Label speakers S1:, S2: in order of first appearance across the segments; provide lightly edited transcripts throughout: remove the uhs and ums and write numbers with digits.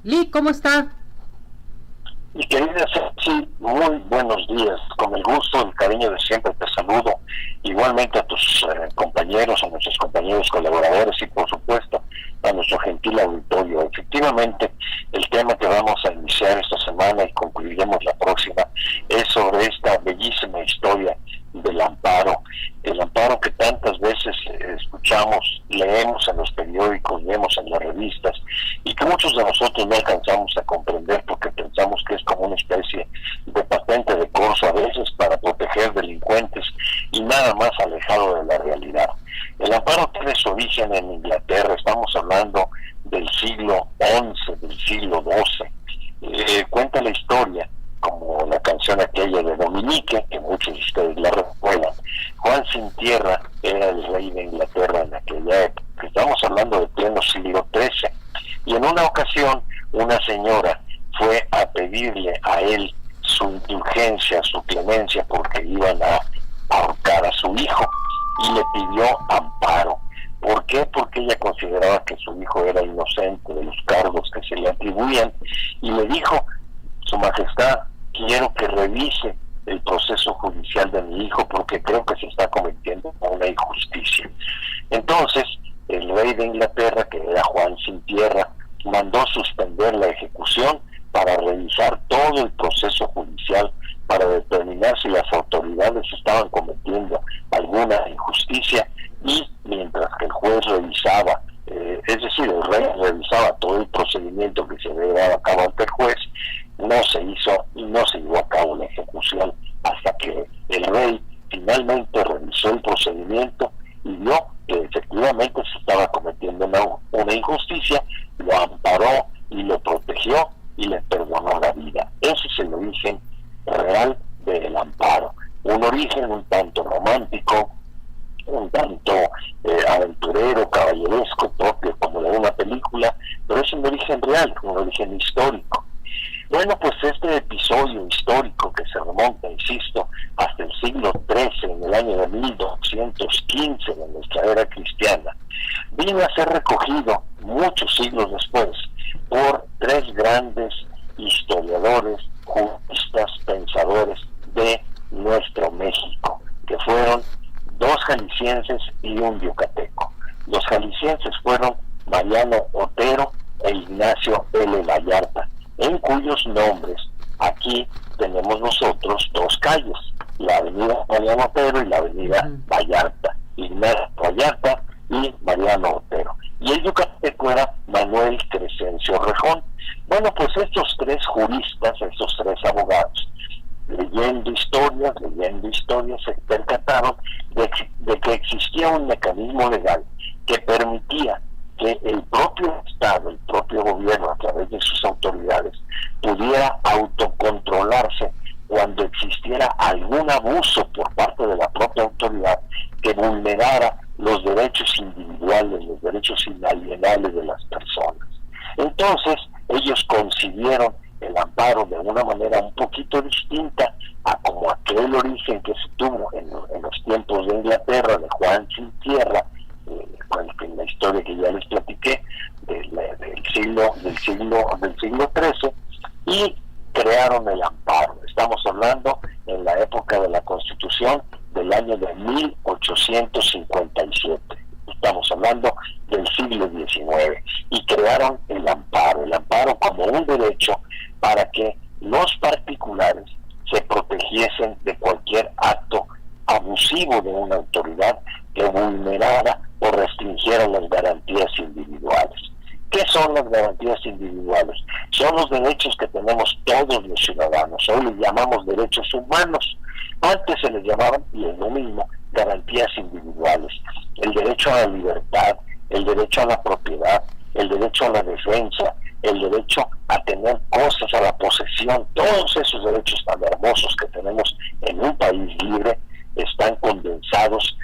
S1: Lee, ¿cómo está?
S2: Mi querida Ceci, muy buenos días. Con el gusto, el cariño de siempre te saludo. Igualmente a tus compañeros, a nuestros compañeros colaboradores y por supuesto a nuestro gentil auditorio. Efectivamente, el tema que vamos a iniciar esta semana y concluiremos la próxima es sobre esta bellísima historia del amparo. El amparo que tantas veces escuchamos, leemos en los periódicos, vemos en las revistas y que muchos de nosotros no alcanzamos a comprender porque pensamos que es como una especie de patente de corso a veces para proteger delincuentes y nada más alejado de la realidad. El amparo tiene su origen en Inglaterra, estamos hablando del siglo XI, del siglo XII. Cuenta la historia, como la canción aquella de Dominique, que muchos de ustedes la recuerdan. Juan Sin Tierra era el rey de Inglaterra en aquella época. Estamos hablando de pleno siglo XIII. Y en una ocasión, una señora fue a pedirle a él su indulgencia, su clemencia, porque iban a ahorcar a su hijo, y le pidió amparo. ¿Por qué? Porque ella consideraba que su hijo era inocente de los cargos que se le atribuían, y le dijo: Su Majestad, quiero que revise el proceso judicial de mi hijo porque creo que se está cometiendo una injusticia. Entonces, el rey de Inglaterra, que era Juan Sin Tierra, mandó suspender la ejecución para revisar todo el proceso judicial para determinar si las autoridades estaban cometiendo alguna injusticia, y mientras que el juez revisaba, es decir, el rey revisaba todo el procedimiento que se había llevado a cabo ante el juez, no se hizo y no se llevó a cabo la ejecución hasta que el rey finalmente revisó el procedimiento y vio que efectivamente se estaba cometiendo una injusticia, lo amparó y lo protegió y le perdonó la vida. Ese es el origen real del amparo, un origen un tanto romántico, un tanto aventurero, caballeresco, propio como de una película, pero es un origen real, un origen histórico. Bueno, pues este episodio histórico que se remonta, insisto, hasta el siglo XIII, en el año de 1215 de nuestra era cristiana, vino a ser recogido muchos siglos después por tres grandes historiadores, juristas, pensadores de nuestro México, que fueron dos jaliscienses y un yucateco. Los jaliscienses fueron Mariano Otero e Ignacio L. Vallarta, en cuyos nombres aquí tenemos nosotros dos calles, la avenida Mariano Otero y la avenida Vallarta, Ignacio Vallarta y Mariano Otero. Y el yucateco era Manuel Crescencio Rejón. Bueno, pues estos tres juristas, estos tres abogados, leyendo historias, se percataron de que existía un mecanismo legal que permitía que el propio Estado, el propio gobierno, a través de sus autoridades, pudiera autocontrolarse cuando existiera algún abuso por parte de la propia autoridad que vulnerara los derechos individuales, los derechos inalienables de las personas. Entonces, ellos concibieron el amparo de una manera un poquito distinta a como aquel origen que se tuvo en los tiempos de Inglaterra, de Juan Sin Tierra, en la historia que ya les platiqué del siglo XIII, y crearon el amparo. Estamos hablando en la época de la Constitución del año de 1857. Estamos hablando del siglo XIX, y crearon el amparo como un derecho para que los particulares se protegiesen de cualquier acto abusivo de una autoridad que vulnerara o restringiera las garantías individuales. ¿Qué son las garantías individuales? Son los derechos que tenemos todos los ciudadanos. Hoy les llamamos derechos humanos. Antes se les llamaban, y es lo mismo, garantías individuales. El derecho a la libertad, el derecho a la propiedad, el derecho a la defensa, el derecho a tener cosas, a la posesión. Todos esos derechos tan hermosos que tenemos en un país libre están condensados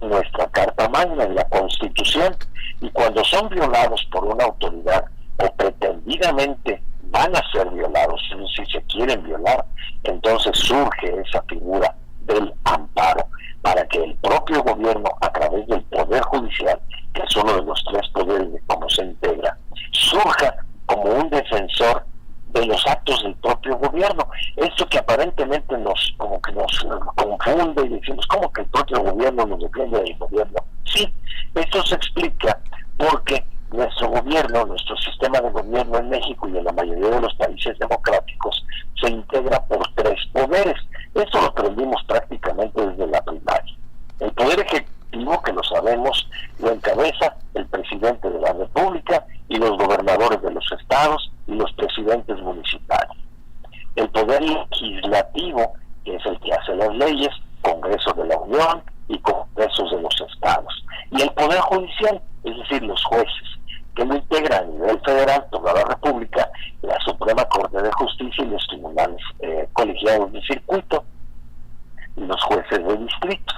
S2: en nuestra Carta Magna, en la Constitución, y cuando son violados por una autoridad o pretendidamente van a ser violados, si se quieren violar, entonces surge esa figura del amparo, para que el propio gobierno, a través del Poder Judicial, que es uno de los tres poderes de cómo se integra, surja como un defensor defensor de los actos del propio gobierno. Esto que aparentemente nos confunde y decimos, ¿cómo que el propio gobierno nos defiende del gobierno? Sí, esto se explica porque nuestro gobierno, nuestro sistema de gobierno en México y en la mayoría de los países democráticos se integra por 3 poderes. Esto lo aprendimos prácticamente desde la primaria. El poder ejecutivo, que lo sabemos, lo encabeza el presidente de la República y los gobernadores de los estados y los presidentes municipales. El poder legislativo, que es el que hace las leyes, Congreso de la Unión y Congresos de los estados. Y el poder judicial, es decir, los jueces, que lo integra a nivel federal, toda la República, la Suprema Corte de Justicia y los tribunales colegiados de circuito y los jueces de distrito.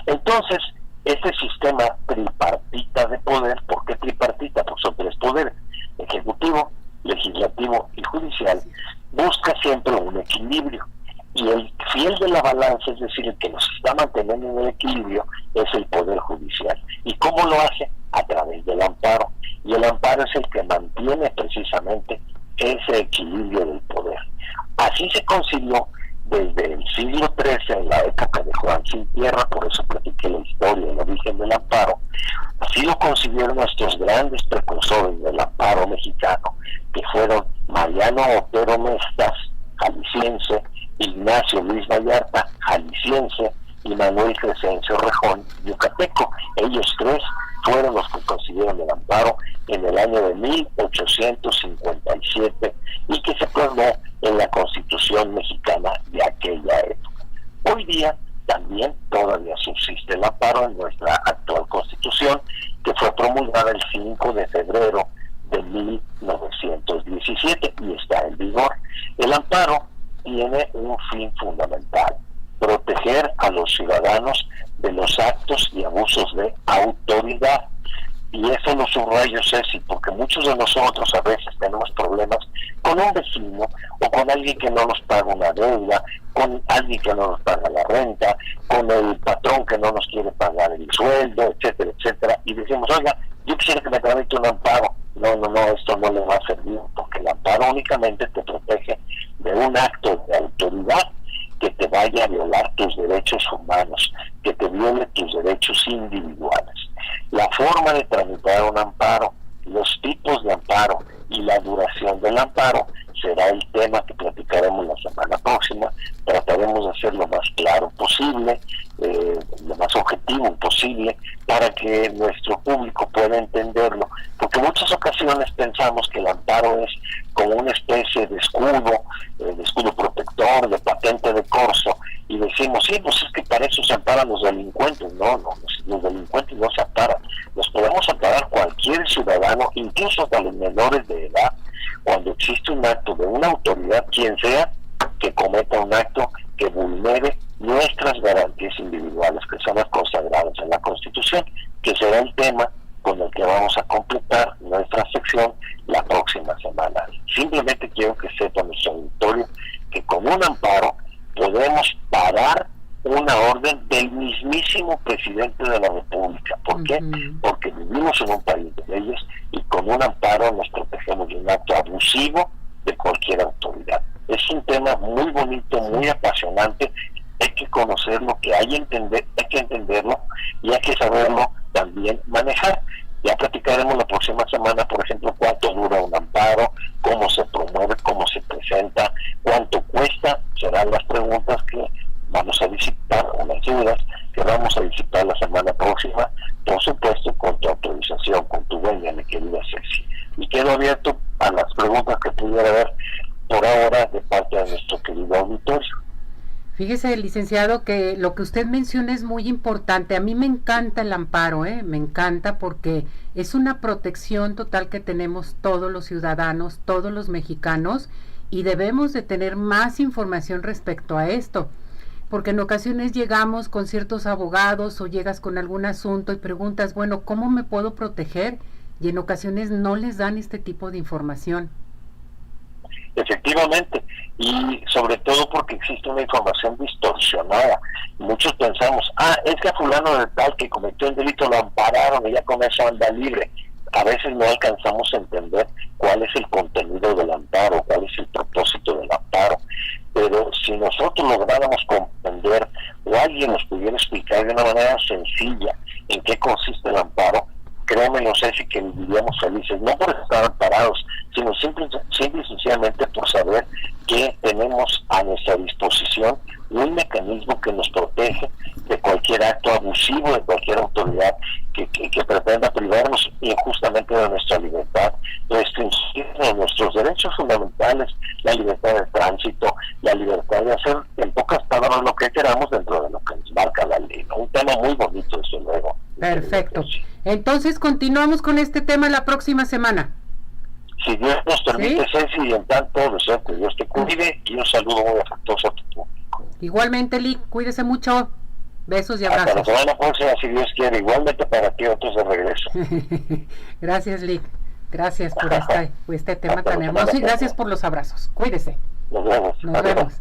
S2: Entonces, este sistema tripartita de poder, ¿por qué tripartita? Pues son 3 poderes, ejecutivo, legislativo y judicial, busca siempre un equilibrio. Y el fiel de la balanza, es decir, el que nos está manteniendo en el equilibrio, es el Poder Judicial. ¿Y cómo lo hace? A través del amparo. Y el amparo es el que mantiene precisamente ese equilibrio del poder. Así se consiguió desde el siglo XIII, en la época de Juan Sin Tierra, por eso platiqué la historia, el origen del amparo. Así lo consiguieron nuestros grandes precursores del amparo mexicano, que fueron Mariano Otero Mestas, jalisciense, Ignacio Luis Vallarta, jalisciense, y Manuel Crescencio Rejón, yucateco. Ellos 3 fueron los que consiguieron el amparo en el año de 1857 y que se plasmó en la Constitución mexicana de aquella época. Hoy día también todavía subsiste el amparo en nuestra actual Constitución, que fue promulgada el 5 de febrero de 1917 y está en vigor. El amparo tiene un fin fundamental: proteger a los ciudadanos de los actos y abusos de autoridad. Y eso lo subrayo, Ceci, porque muchos de nosotros a veces tenemos problemas con un vecino o con alguien que no nos paga una deuda, con alguien que no nos paga la renta, con el patrón que no nos quiere pagar el sueldo, etcétera, etcétera. Y decimos, oiga, yo quisiera que me tramite un amparo. No, esto no le va a servir, porque el amparo únicamente te protege de un acto de autoridad que te vaya a violar tus derechos humanos, que te viole tus derechos individuales. La forma de tramitar un amparo, los tipos de amparo y la duración del amparo será el tema que platicaremos la semana próxima. Trataremos de hacer lo más claro posible, lo más objetivo posible, para que nuestro público pueda entenderlo, porque en muchas ocasiones pensamos que el amparo es como una especie de escudo protector, de patente de corso, y decimos, sí, pues es que para eso se amparan los delincuentes. No, los delincuentes no se amparan, los podemos amparar cualquier ciudadano, incluso hasta los menores de edad, cuando existe un acto de una autoridad, quien sea, que cometa un acto que vulnere nuestras garantías individuales, que son las consagradas en la Constitución, que será el tema con el que vamos a completar nuestra sección la próxima semana. Simplemente quiero que sepa nuestro auditorio que con un amparo podemos parar una orden del mismísimo presidente de la República. ¿Por qué? Porque vivimos en un país de leyes y con un amparo nos protegemos de un acto abusivo de cualquier autoridad. Es un tema muy bonito, muy apasionante. Hay que conocerlo, hay que entenderlo y hay que saberlo también manejar. Ya platicaremos la próxima semana, por ejemplo, cuánto dura un amparo, cómo se promueve, cómo se presenta, cuánto cuesta. Serán las preguntas que vamos a visitar, o las dudas que vamos a visitar la semana próxima, por supuesto con tu autorización, con tu venia, mi querida Ceci. Y quedo abierto a las preguntas que pudiera haber por ahora de parte de nuestro querido auditorio.
S1: Fíjese, licenciado, que lo que usted menciona es muy importante. A mí me encanta el amparo, me encanta, porque es una protección total que tenemos todos los ciudadanos, todos los mexicanos, y debemos de tener más información respecto a esto, porque en ocasiones llegamos con ciertos abogados o llegas con algún asunto y preguntas, bueno, ¿cómo me puedo proteger? Y en ocasiones no les dan este tipo de información.
S2: Efectivamente, y sobre todo porque existe una información distorsionada. Muchos pensamos, es que a fulano de tal que cometió un delito lo ampararon y ya con eso anda libre. a veces no alcanzamos a entender cuál es el contenido del amparo, cuál es el propósito del amparo, pero si nosotros lográramos comprender o alguien nos pudiera explicar de una manera sencilla en qué consiste el amparo, créeme, no sé si que viviríamos felices, no por estar amparados, sino simple y sencillamente por saber que tenemos a nuestra disposición un mecanismo que nos protege de cualquier acto abusivo de cualquier autoridad que pretenda privarnos injustamente de nuestra libertad, restringir nuestros derechos fundamentales, la libertad de tránsito, la libertad de hacer en pocas palabras lo que queramos dentro de lo que nos marca la ley, ¿no? Un tema muy bonito, desde luego.
S1: Perfecto. Entonces continuamos con este tema la próxima semana.
S2: Si Dios nos permite,
S1: ¿Sí?
S2: Ceci, y en tanto deseo que Dios te cuide, y un saludo muy afectuoso a tu público.
S1: Igualmente, Lic, cuídese mucho. Besos y
S2: Hasta
S1: abrazos.
S2: la semana próxima, si Dios quiere, igualmente para ti, otros de regreso.
S1: Gracias, Lic. Gracias por este tema
S2: Hasta
S1: tan
S2: la
S1: hermoso y
S2: semana
S1: gracias por los abrazos. Cuídese.
S2: Nos vemos.
S1: Nos
S2: Adiós.
S1: vemos.